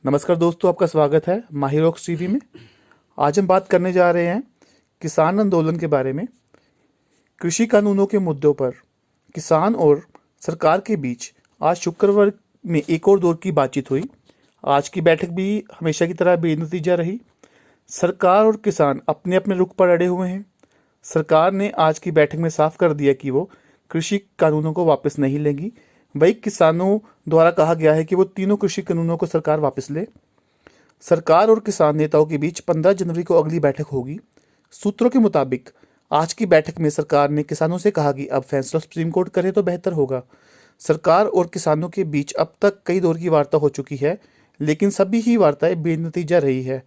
नमस्कार दोस्तों, आपका स्वागत है माहिरोक्स टीवी में। आज हम बात करने जा रहे हैं किसान आंदोलन के बारे में। कृषि कानूनों के मुद्दों पर किसान और सरकार के बीच आज शुक्रवार में एक और दौर की बातचीत हुई। आज की बैठक भी हमेशा की तरह बेनतीजा रही। सरकार और किसान अपने अपने रुख पर अड़े हुए हैं। सरकार ने आज की बैठक में साफ कर दिया कि वो कृषि कानूनों को वापस नहीं लेगी। वही किसानों द्वारा कहा गया है कि वो तीनों कृषि कानूनों को सरकार वापस ले। सरकार और किसान नेताओं के बीच 15 जनवरी को अगली बैठक होगी। सूत्रों के मुताबिक आज की बैठक में सरकार ने किसानों से कहा कि अब फैसला सुप्रीम कोर्ट करे तो बेहतर होगा। सरकार और किसानों के बीच अब तक कई दौर की वार्ता हो चुकी है, लेकिन सभी ही वार्ताएं बेनतीजा रही है।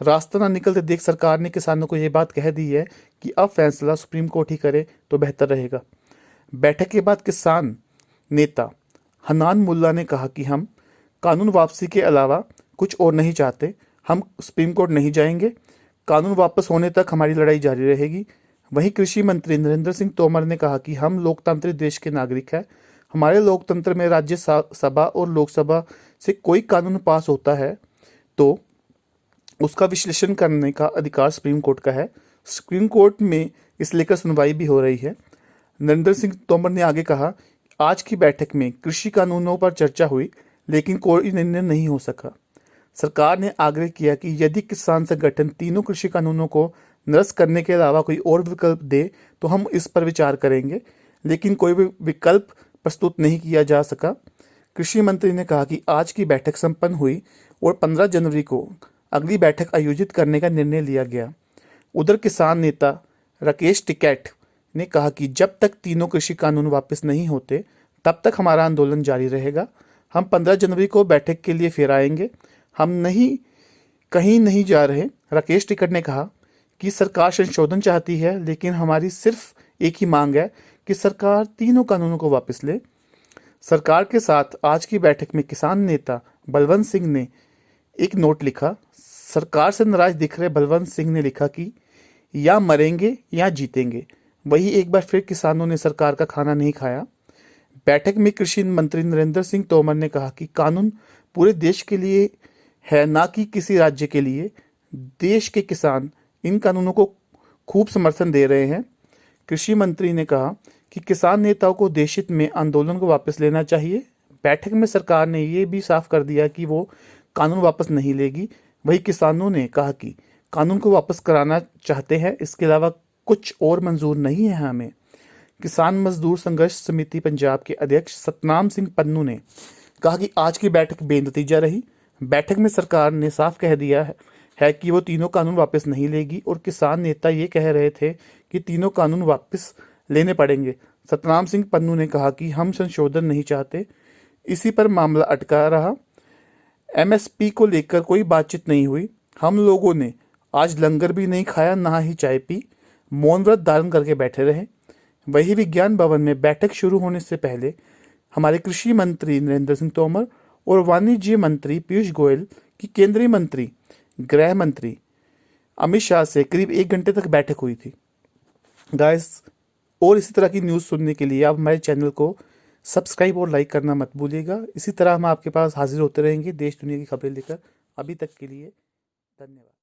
रास्ता न निकलते देख सरकार ने किसानों को यह बात कह दी है कि अब फैसला सुप्रीम कोर्ट ही करे तो बेहतर रहेगा। बैठक के बाद किसान नेता हनान मुल्ला ने कहा कि हम कानून वापसी के अलावा कुछ और नहीं चाहते। हम सुप्रीम कोर्ट नहीं जाएंगे। कानून वापस होने तक हमारी लड़ाई जारी रहेगी। वहीं कृषि मंत्री नरेंद्र सिंह तोमर ने कहा कि हम लोकतांत्रिक देश के नागरिक हैं। हमारे लोकतंत्र में राज्य सभा और लोकसभा से कोई कानून पास होता है तो उसका विश्लेषण करने का अधिकार सुप्रीम कोर्ट का है। सुप्रीम कोर्ट में इस लेकर सुनवाई भी हो रही है। नरेंद्र सिंह तोमर ने आगे कहा, आज की बैठक में कृषि कानूनों पर चर्चा हुई, लेकिन कोई निर्णय नहीं हो सका। सरकार ने आग्रह किया कि यदि किसान संगठन तीनों कृषि कानूनों को निरस्त करने के अलावा कोई और विकल्प दे तो हम इस पर विचार करेंगे, लेकिन कोई भी विकल्प प्रस्तुत नहीं किया जा सका। कृषि मंत्री ने कहा कि आज की बैठक संपन्न हुई और 15 जनवरी को अगली बैठक आयोजित करने का निर्णय लिया गया। उधर किसान नेता राकेश टिकैत ने कहा कि जब तक तीनों कृषि कानून वापस नहीं होते तब तक हमारा आंदोलन जारी रहेगा। हम 15 जनवरी को बैठक के लिए फिर आएंगे। हम कहीं नहीं जा रहे। राकेश टिकैत ने कहा कि सरकार संशोधन चाहती है, लेकिन हमारी सिर्फ एक ही मांग है कि सरकार तीनों कानूनों को वापस ले। सरकार के साथ आज की बैठक में किसान नेता बलवंत सिंह ने एक नोट लिखा। सरकार से नाराज दिख रहे बलवंत सिंह ने लिखा कि या मरेंगे या जीतेंगे। वही एक बार फिर किसानों ने सरकार का खाना नहीं खाया। बैठक में कृषि मंत्री नरेंद्र सिंह तोमर ने कहा कि कानून पूरे देश के लिए है, ना कि किसी राज्य के लिए। देश के किसान इन कानूनों को खूब समर्थन दे रहे हैं। कृषि मंत्री ने कहा कि किसान नेताओं को देशहित में आंदोलन को वापस लेना चाहिए। बैठक में सरकार ने यह भी साफ कर दिया कि वो कानून वापस नहीं लेगी। वही किसानों ने कहा कि कानून को वापस कराना चाहते हैं, इसके अलावा कुछ और मंजूर नहीं है हमें। किसान मजदूर संघर्ष समिति पंजाब के अध्यक्ष सतनाम सिंह पन्नू ने कहा कि आज की बैठक बेनतीजा रही। बैठक में सरकार ने साफ कह दिया है कि वो तीनों कानून वापस नहीं लेगी और किसान नेता ये कह रहे थे कि तीनों कानून वापस लेने पड़ेंगे। सतनाम सिंह पन्नू ने कहा कि हम संशोधन नहीं चाहते। इसी पर मामला अटका रहा। एमएसपी को लेकर कोई बातचीत नहीं हुई। हम लोगों ने आज लंगर भी नहीं खाया, ना ही चाय पी, मौन व्रत धारण करके बैठे रहे। वही विज्ञान भवन में बैठक शुरू होने से पहले हमारे कृषि मंत्री नरेंद्र सिंह तोमर और वाणिज्य मंत्री पीयूष गोयल की केंद्रीय मंत्री गृह मंत्री अमित शाह से करीब 1 घंटे तक बैठक हुई थी। गाइस, और इसी तरह की न्यूज़ सुनने के लिए आप हमारे चैनल को सब्सक्राइब और लाइक करना मत भूलिएगा। इसी तरह हम आपके पास हाजिर होते रहेंगे देश दुनिया की खबरें लेकर। अभी तक के लिए धन्यवाद।